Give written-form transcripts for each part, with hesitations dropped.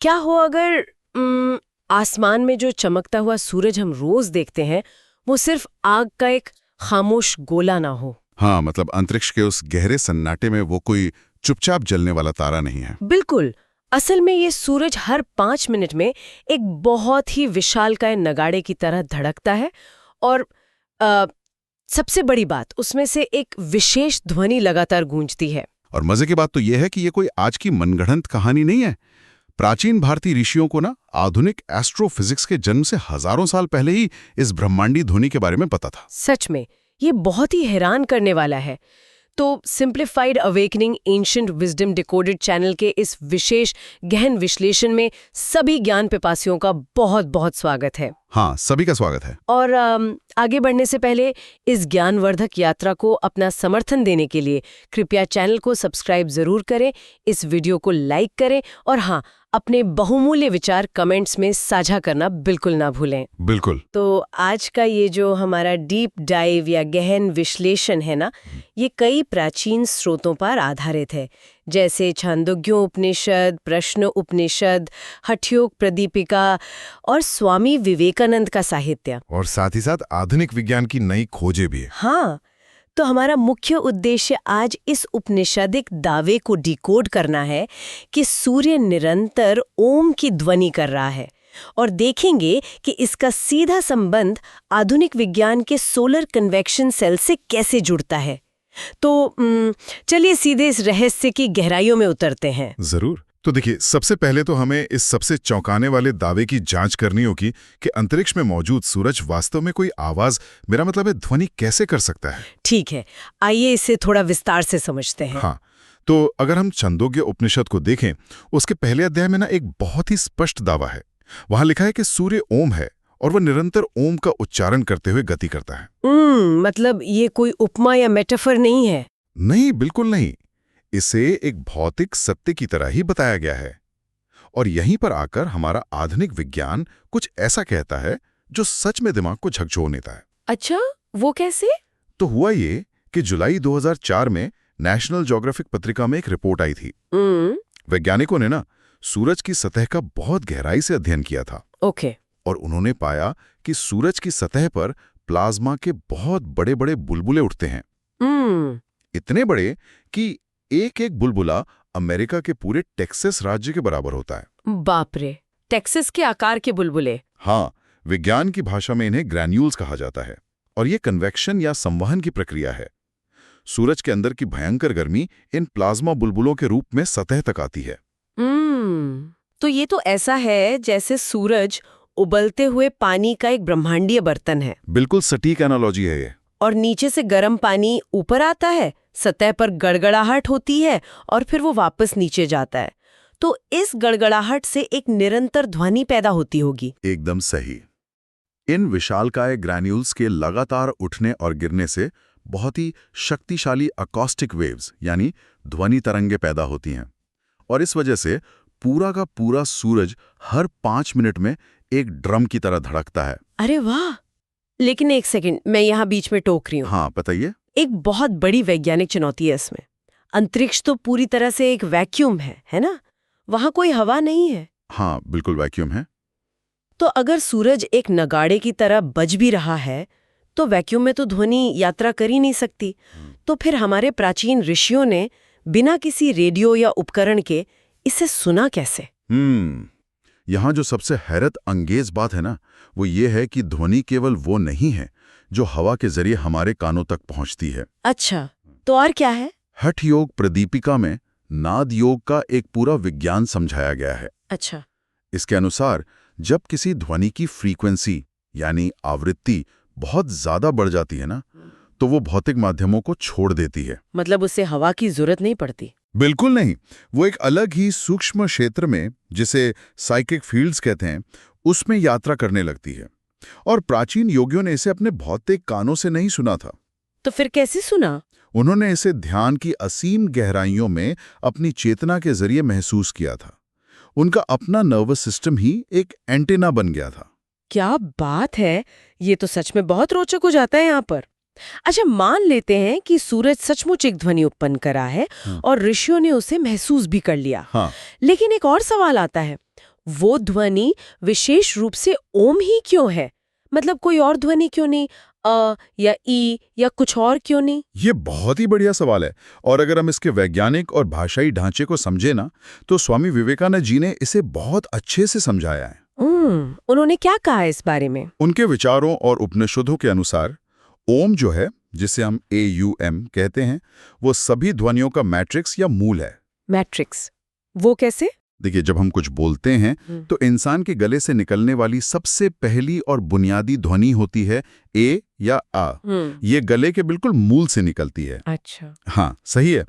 क्या हो अगर आसमान में जो चमकता हुआ सूरज हम रोज देखते हैं वो सिर्फ आग का एक खामोश गोला ना हो। हाँ, मतलब अंतरिक्ष के उस गहरे सन्नाटे में वो कोई चुपचाप जलने वाला तारा नहीं है। बिल्कुल। असल में ये सूरज हर 5 मिनट में एक बहुत ही विशालकाय नगाड़े की तरह धड़कता है और सबसे बड़ी बात उसमें से एक विशेष ध्वनि लगातार गूंजती है। और मजे की बात तो यह है कि ये कोई आज की मनगढ़ंत कहानी नहीं है। प्राचीन भारतीय ऋषियों को ना आधुनिक एस्ट्रोफिजिक्स के जन्म से हजारों साल पहले ही इस ब्रह्मांडी ध्वनि के बारे में पता था। सच में ये बहुत ही हैरान करने वाला है। तो simplified awakening ancient wisdom decoded channel के इस विशेष गहन विश्लेषण में सभी ज्ञान पिपासियों का बहुत बहुत स्वागत है। हाँ, सभी का स्वागत है। और आगे बढ़ने से पहले इस ज्ञानवर्धक यात्रा को अपना समर्थन देने के लिए कृपया चैनल को सब्सक्राइब जरूर करें, इस वीडियो को लाइक करें और हाँ, अपने बहुमूल्य विचार कमेंट्स में साझा करना बिल्कुल ना भूलें। बिल्कुल। तो आज का ये जो हमारा डीप डाइव या गहन विश्लेषण है ना, ये कई प्राचीन स्रोतों पर आधारित है, जैसे छांदोग्यो उपनिषद, प्रश्न उपनिषद, हठयोग प्रदीपिका और स्वामी विवेकानंद का साहित्य, और साथ ही साथ आधुनिक विज्ञान की नई खोजें भी है। हाँ, तो हमारा मुख्य उद्देश्य आज इस उपनिषदिक दावे को डिकोड करना है कि सूर्य निरंतर ओम की ध्वनि कर रहा है और देखेंगे कि इसका सीधा संबंध आधुनिक विज्ञान के सोलर कन्वेक्शन सेल से कैसे जुड़ता है। तो चलिए सीधे इस रहस्य की गहराइयों में उतरते हैं। जरूर। तो देखिए, सबसे पहले तो हमें इस सबसे चौंकाने वाले दावे की जांच करनी होगी कि अंतरिक्ष में मौजूद सूरज वास्तव में कोई आवाज, मेरा मतलब है ध्वनि, कैसे कर सकता है। ठीक है, आइए इसे थोड़ा विस्तार से समझते हैं। हाँ, तो अगर हम छंदोग्य उपनिषद को देखें, उसके पहले अध्याय में ना एक बहुत ही स्पष्ट दावा है। वहां लिखा है कि सूर्य ओम है और वह निरंतर ओम का उच्चारण करते हुए गति करता है। मतलब ये कोई उपमा या मेटाफर नहीं है? नहीं, बिल्कुल नहीं। इसे एक भौतिक सत्य की तरह ही बताया गया है। और यहीं पर आकर हमारा आधुनिक विज्ञान कुछ ऐसा कहता है जो सच में दिमाग को झकझोर देता है। अच्छा, वो कैसे? तो हुआ ये कि जुलाई 2004 में नेशनल ज्योग्राफिक पत्रिका में एक रिपोर्ट आई थी। वैज्ञानिकों ने ना सूरज की सतह का बहुत गहराई से अध्ययन किया था। ओके। और उन्होंने पाया कि सूरज की सतह पर प्लाज्मा के बहुत बड़े बड़े बुलबुले उठते हैं। इतने बड़े कि एक एक बुलबुला अमेरिका के पूरे टेक्सास राज्य के बराबर होता है। बाप रे, टेक्सास के आकार के बुलबुले। हाँ, विज्ञान की भाषा में इन्हें ग्रैन्यूल्स कहा जाता है और ये कन्वेक्शन या संवहन की प्रक्रिया है। सूरज के अंदर की भयंकर गर्मी इन प्लाज्मा बुलबुलों के रूप में सतह तक आती है। तो ये तो ऐसा है जैसे सूरज उबलते हुए पानी का एक ब्रह्मांडीय बर्तन है। बिल्कुल सटीक एनालॉजी है ये। और नीचे से गर्म पानी ऊपर आता है, सतह पर गड़गड़ाहट होती है और फिर वो वापस नीचे जाता है। तो इस गड़गड़ाहट से एक निरंतर ध्वनि पैदा होती होगी। एकदम सही। इन विशालकाय ग्रैन्यूल्स के लगातार उठने और गिरने से बहुत ही शक्तिशाली अकॉस्टिक वेव्स यानी ध्वनि तरंगें पैदा होती हैं और इस वजह से पूरा का पूरा सूरज हर 5 मिनट में एक ड्रम की तरह धड़कता है। अरे वाह! लेकिन एक सेकंड, मैं यहाँ बीच में टोक रही हूँ। हाँ, बताइए। एक बहुत बड़ी वैज्ञानिक चुनौती है इसमें। अंतरिक्ष तो पूरी तरह से एक वैक्यूम है ना? वहां कोई हवा नहीं है। हाँ, बिल्कुल वैक्यूम है। तो अगर सूरज एक नगाड़े की तरह बज भी रहा है तो वैक्यूम में तो ध्वनि यात्रा कर ही नहीं सकती। तो फिर हमारे प्राचीन ऋषियों ने बिना किसी रेडियो या उपकरण के इसे सुना कैसे? यहाँ जो सबसे हैरत अंगेज बात है ना, वो ये है कि ध्वनि केवल वो नहीं है जो हवा के जरिए हमारे कानों तक पहुंचती है। अच्छा, तो और क्या है? हठ योग प्रदीपिका में नाद योग का एक पूरा विज्ञान समझाया गया है। अच्छा। इसके अनुसार जब किसी ध्वनि की फ्रीक्वेंसी यानी आवृत्ति बहुत ज्यादा बढ़ जाती है ना, तो वो भौतिक माध्यमों को छोड़ देती है। मतलब उससे हवा की जरूरत नहीं पड़ती? बिल्कुल नहीं। वो एक अलग ही सूक्ष्म क्षेत्र में, जिसे साइकिक फील्ड्स कहते हैं, उसमें यात्रा करने लगती है। और प्राचीन योगियों ने इसे अपने भौतिक कानों से नहीं सुना था। तो फिर कैसे सुना? उन्होंने इसे ध्यान की असीम गहराइयों में अपनी चेतना के जरिए महसूस किया था। उनका अपना नर्वस सिस्टम ही एक एंटेना बन गया था। क्या बात है! ये तो सच में बहुत रोचक हो जाता है यहाँ पर। अच्छा, मान लेते हैं कि सूरज सचमुच एक ध्वनि उत्पन्न करा है और ऋषियों ने उसे महसूस भी कर लिया। हाँ। लेकिन एक और सवाल आता है, वो ध्वनि विशेष रूप से ओम ही क्यों है? मतलब कोई और ध्वनि क्यों नहीं? या ई या कुछ और क्यों नहीं? ये बहुत ही बढ़िया सवाल है और अगर हम इसके वैज्ञानिक और भाषाई ढांचे को समझे ना तो स्वामी विवेकानंद जी ने इसे बहुत अच्छे से समझाया है। उन्होंने क्या कहा इस बारे में? उनके विचारों और उपनिषदों के अनुसार ओम जो है, जिसे हम AUM कहते हैं, वो सभी ध्वनियों का मैट्रिक्स या मूल है। मैट्रिक्स? वो कैसे? देखिए, जब हम कुछ बोलते हैं तो इंसान के गले से निकलने वाली सबसे पहली और बुनियादी ध्वनि होती है ए या आ। ये गले के बिल्कुल मूल से निकलती है। अच्छा। हाँ, सही है।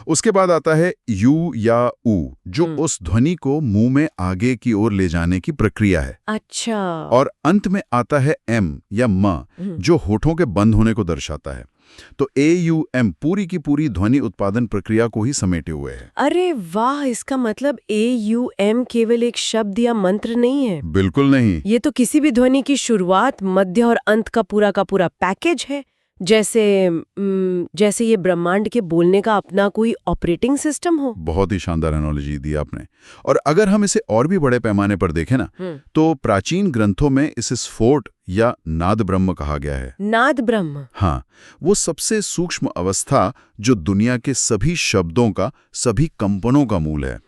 उसके बाद आता है यू या ऊ, जो उस ध्वनि को मुंह में आगे की ओर ले जाने की प्रक्रिया है। अच्छा। और अंत में आता है एम या म, जो होठों के बंद होने को दर्शाता है। तो AUM पूरी की पूरी ध्वनि उत्पादन प्रक्रिया को ही समेटे हुए है। अरे वाह, इसका मतलब AUM केवल एक शब्द या मंत्र नहीं है। बिल्कुल नहीं। ये तो किसी भी ध्वनि की शुरुआत, मध्य और अंत का पूरा पैकेज है। जैसे ये ब्रह्मांड के बोलने का अपना कोई ऑपरेटिंग सिस्टम हो। बहुत ही शानदार एनालॉजी दी आपने। और अगर हम इसे और भी बड़े पैमाने पर देखें ना, तो प्राचीन ग्रंथों में इसे स्फोट या नाद ब्रह्म कहा गया है। नाद ब्रह्म? हाँ, वो सबसे सूक्ष्म अवस्था जो दुनिया के सभी शब्दों का, सभी कंपनों का मूल है।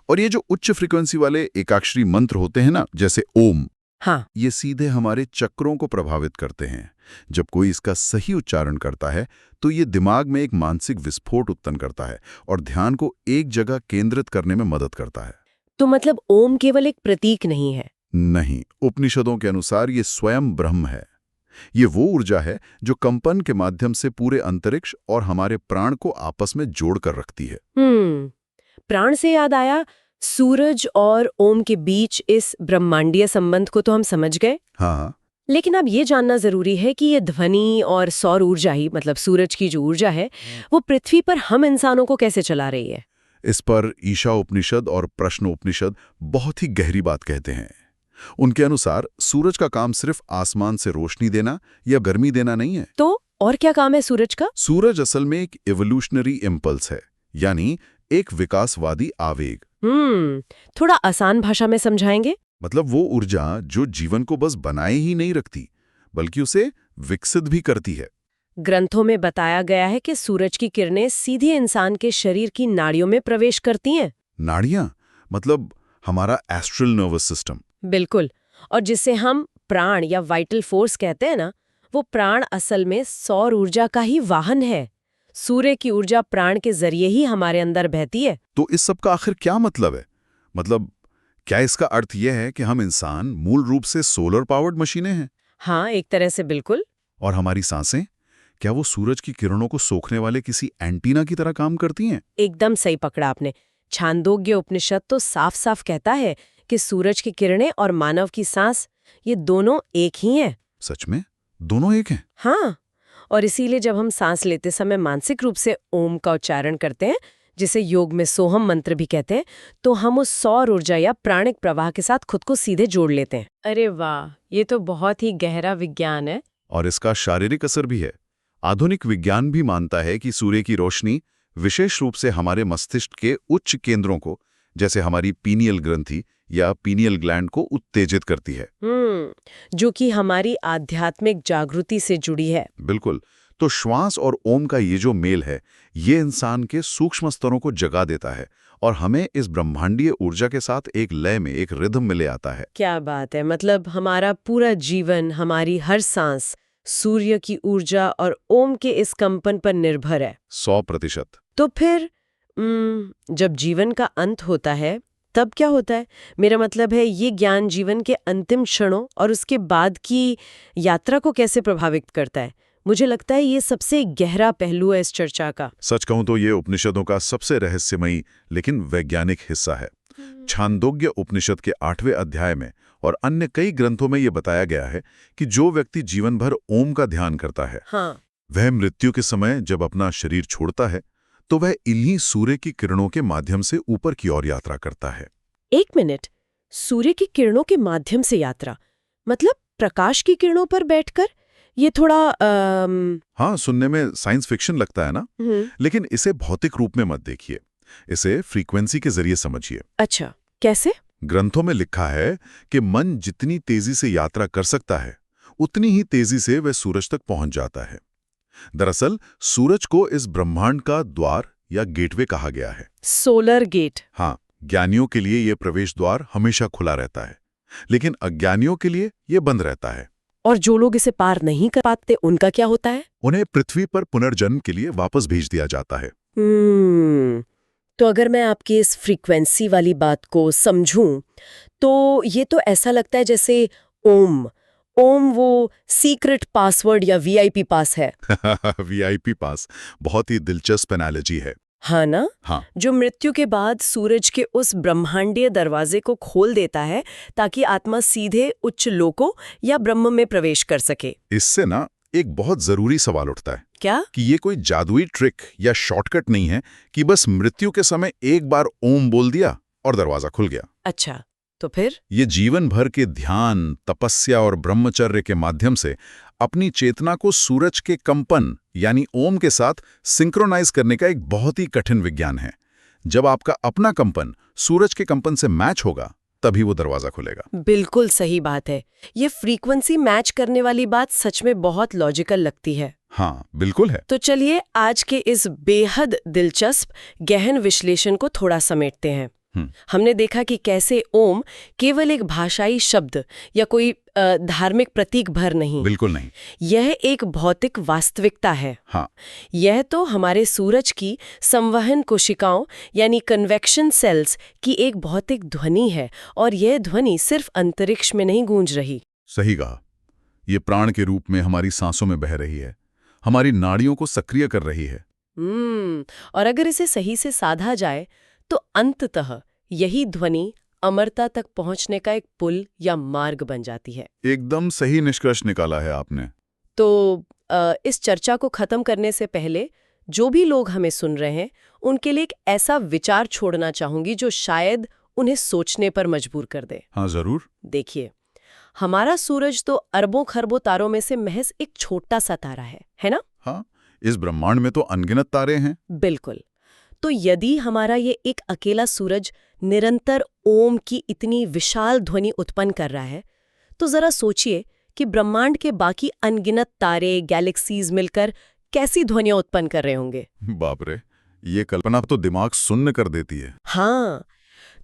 और ये जो उच्च फ्रीक्वेंसी वाले एकाक्षरी मंत्र होते हैं ना, जैसे ओम, हाँ, ये सीधे हमारे चक्रों को प्रभावित करते हैं। जब कोई इसका सही उच्चारण करता है तो ये दिमाग में एक मानसिक विस्फोट उत्पन्न करता है और ध्यान को एक जगह केंद्रित करने में मदद करता है। तो मतलब ओम केवल एक प्रतीक नहीं है? नहीं, उपनिषदों के अनुसार ये स्वयं ब्रह्म है। ये वो ऊर्जा है जो कंपन के माध्यम से पूरे अंतरिक्ष और हमारे प्राण को आपस में जोड़कर रखती है। प्राण से याद आया, सूरज और ओम के बीच इस ब्रह्मांडीय संबंध को तो हम समझ गए। हाँ, लेकिन अब ये जानना जरूरी है कि ये ध्वनि और सौर ऊर्जा ही, मतलब सूरज की जो ऊर्जा है, वो पृथ्वी पर हम इंसानों को कैसे चला रही है? इस पर ईशा उपनिषद और प्रश्न उपनिषद बहुत ही गहरी बात कहते हैं। उनके अनुसार सूरज का काम सिर्फ आसमान से रोशनी देना या गर्मी देना नहीं है। तो और क्या काम है सूरज का? सूरज असल में एक इवोल्यूशनरी इम्पल्स है, यानी एक विकासवादी आवेग। थोड़ा आसान भाषा में समझाएंगे? मतलब वो ऊर्जा जो जीवन को बस बनाए ही नहीं रखती, बल्कि उसे विकसित भी करती है। ग्रंथों में बताया गया है कि सूरज की किरणें सीधे इंसान के शरीर की नाड़ियों में प्रवेश करती हैं। नाड़ियां? मतलब हमारा एस्ट्रल नर्वस सिस्टम। बिल्कुल। और जिसे हम प्राण या वाइटल फोर्स कहते हैं ना, वो प्राण असल में सौर ऊर्जा का ही वाहन है। सूर्य की ऊर्जा प्राण के जरिए ही हमारे अंदर बहती है। तो इस सब का आखिर क्या मतलब है? मतलब क्या इसका अर्थ यह है कि हम इंसान मूल रूप से सोलर पावर्ड मशीनें हैं? हाँ, एक तरह से बिल्कुल। और हमारी सांसें, क्या वो सूरज की किरणों को सोखने वाले किसी एंटीना की तरह काम करती हैं? एकदम सही पकड़ा आपने। छांदोग्य उपनिषद तो साफ साफ कहता है कि सूरज की किरणें और मानव की सांस, ये दोनों एक ही हैं। सच में? दोनों एक हैं? हाँ, और इसीलिए जब हम सांस लेते समय मानसिक रूप से ओम का उच्चारण करते हैं, जिसे योग में सोहम मंत्र भी कहते हैं, तो हम उस सौर ऊर्जा या प्राणिक प्रवाह के साथ खुद को सीधे जोड़ लेते हैं। अरे वाह, ये तो बहुत ही गहरा विज्ञान है। और इसका शारीरिक असर भी है। आधुनिक विज्ञान भी मानता है कि सूर्य की रोशनी विशेष रूप से हमारे मस्तिष्क के उच्च केंद्रों को, जैसे हमारी पीनियल ग्रंथि या पीनियल ग्लैंड को उत्तेजित करती है। जो कि हमारी आध्यात्मिक जागृति से जुड़ी है। बिल्कुल। तो श्वास और ओम का ये जो मेल है, ये इंसान के सूक्ष्म स्तरों को जगा देता है और हमें इस ब्रह्मांडीय ऊर्जा के साथ एक लय में, एक रिदम में ले आता है। क्या बात है। मतलब हमारा पूरा जीवन, हमारी हर सांस सूर्य की ऊर्जा और ओम के इस कंपन पर निर्भर है। 100%। तो फिर जब जीवन का अंत होता है तब क्या होता है? मेरा मतलब है, ये ज्ञान जीवन के अंतिम क्षणों और उसके बाद की यात्रा को कैसे प्रभावित करता है? मुझे लगता है ये सबसे गहरा पहलू है इस चर्चा का। सच कहूं तो ये उपनिषदों का सबसे रहस्यमयी लेकिन वैज्ञानिक हिस्सा है। छांदोग्य उपनिषद के 8वें अध्याय में और अन्य कई ग्रंथों में ये बताया गया है कि जो व्यक्ति जीवन भर ओम का ध्यान करता है, हाँ, वह मृत्यु के समय जब अपना शरीर छोड़ता है तो वह इन्हीं सूर्य की किरणों के माध्यम से ऊपर की ओर यात्रा करता है। एक मिनट, सूर्य की किरणों के माध्यम से यात्रा मतलब प्रकाश की किरणों पर बैठकर? ये थोड़ा हाँ, सुनने में साइंस फिक्शन लगता है ना, लेकिन इसे भौतिक रूप में मत देखिए, इसे फ्रीक्वेंसी के जरिए समझिए। अच्छा, कैसे? ग्रंथों में लिखा है कि मन जितनी तेजी से यात्रा कर सकता है उतनी ही तेजी से वह सूरज तक पहुंच जाता है। दरअसल सूरज को इस ब्रह्मांड का द्वार या गेटवे कहा गया है। Solar gate. हाँ, ज्ञानियों के लिए यह प्रवेश द्वार हमेशा खुला रहता है, लेकिन अज्ञानियों के लिए यह बंद रहता है। और जो लोग इसे पार नहीं कर पाते उनका क्या होता है? उन्हें पृथ्वी पर पुनर्जन्म के लिए वापस भेज दिया जाता है। तो अगर मैं आपकी इस फ्रीक्वेंसी वाली बात को समझूं, तो ये तो ऐसा लगता है जैसे ओम वो सीक्रेट पासवर्ड या वीआईपी पास है। वीआईपी पास बहुत ही दिलचस्प एनालॉजी है। हाँ ना? हाँ, जो मृत्यु के बाद सूरज के उस ब्रह्मांडीय दरवाजे को खोल देता है ताकि आत्मा सीधे उच्च लोकों या ब्रह्म में प्रवेश कर सके। इससे ना एक बहुत जरूरी सवाल उठता है। क्या? कि ये कोई जादुई ट्रिक या शॉर्टकट नहीं है कि बस मृत्यु के समय एक बार ओम बोल दिया और दरवाजा खुल गया। अच्छा, तो फिर? ये जीवन भर के ध्यान, तपस्या और ब्रह्मचर्य के माध्यम से अपनी चेतना को सूरज के कंपन यानी ओम के साथ सिंक्रोनाइज करने का एक बहुत ही कठिन विज्ञान है। जब आपका अपना कंपन सूरज के कंपन से मैच होगा तभी वो दरवाजा खुलेगा। बिल्कुल सही बात है। ये फ्रीक्वेंसी मैच करने वाली बात सच में बहुत लॉजिकल लगती है। हाँ, बिल्कुल है। तो चलिए आज के इस बेहद दिलचस्प गहन विश्लेषण को थोड़ा समेटते हैं। हमने देखा कि कैसे ओम केवल एक भाषाई शब्द या कोई धार्मिक प्रतीक भर नहीं, बिल्कुल नहीं, यह एक भौतिक वास्तविकता है। हाँ, यह तो हमारे सूरज की संवहन कोशिकाओं यानी कन्वेक्शन सेल्स की एक भौतिक ध्वनि है, और यह ध्वनि सिर्फ अंतरिक्ष में नहीं गूंज रही। सही कहा। ये प्राण के रूप में हमारी सांसों में बह रही है, हमारी नाड़ियों को सक्रिय कर रही है। और अगर इसे सही से साधा जाए तो अंततः यही ध्वनि अमरता तक पहुंचने का एक पुल या मार्ग बन जाती है। एकदम सही निष्कर्ष निकाला है आपने। तो इस चर्चा को खत्म करने से पहले जो भी लोग हमें सुन रहे हैं उनके लिए एक ऐसा विचार छोड़ना चाहूंगी जो शायद उन्हें सोचने पर मजबूर कर दे। हाँ, जरूर। देखिए, हमारा सूरज तो अरबों खरबों तारों में से महज एक छोटा सा तारा है ना? हाँ, इस ब्रह्मांड में तो अनगिनत तारे हैं। बिल्कुल। तो यदि हमारा ये एक अकेला सूरज निरंतर ओम की इतनी विशाल ध्वनि उत्पन्न कर रहा है, तो जरा सोचिए कि ब्रह्मांड के बाकी अनगिनत तारे, गैलेक्सीज मिलकर कैसी ध्वनियां उत्पन्न कर रहे होंगे। बाप रे, ये कल्पना तो दिमाग सुन्न कर देती है। हाँ,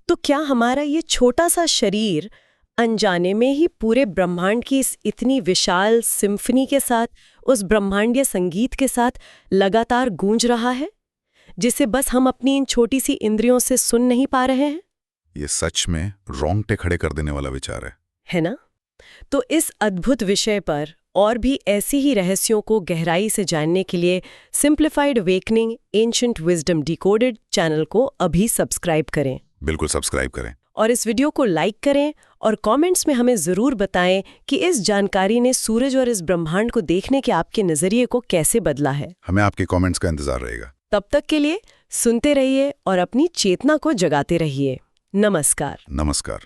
तो क्या हमारा ये छोटा सा शरीर अनजाने में ही पूरे ब्रह्मांड की इस इतनी विशाल सिम्फनी के साथ, उस ब्रह्मांडीय संगीत के साथ लगातार गूंज रहा है, जिसे बस हम अपनी इन छोटी सी इंद्रियों से सुन नहीं पा रहे हैं? ये सच में रोंगटे खड़े कर देने वाला विचार है ना? तो इस अद्भुत विषय पर और भी ऐसी ही रहस्यों को गहराई से जानने के लिए simplified awakening ancient wisdom decoded channel को अभी सब्सक्राइब करें। बिल्कुल सब्सक्राइब करें। और इस वीडियो को लाइक करें और कमेंट्स में हमें ज़रूर बताएं कि इस जानकारी ने सूरज और इस ब्रह्मांड को देखने के आपके नज़रिए को कैसे बदला है। हमें आपके कमेंट्स का इंतजार रहेगा। तब तक के लिए सुनते रहिए और अपनी चेतना को जगाते रहिए। नमस्कार। नमस्कार।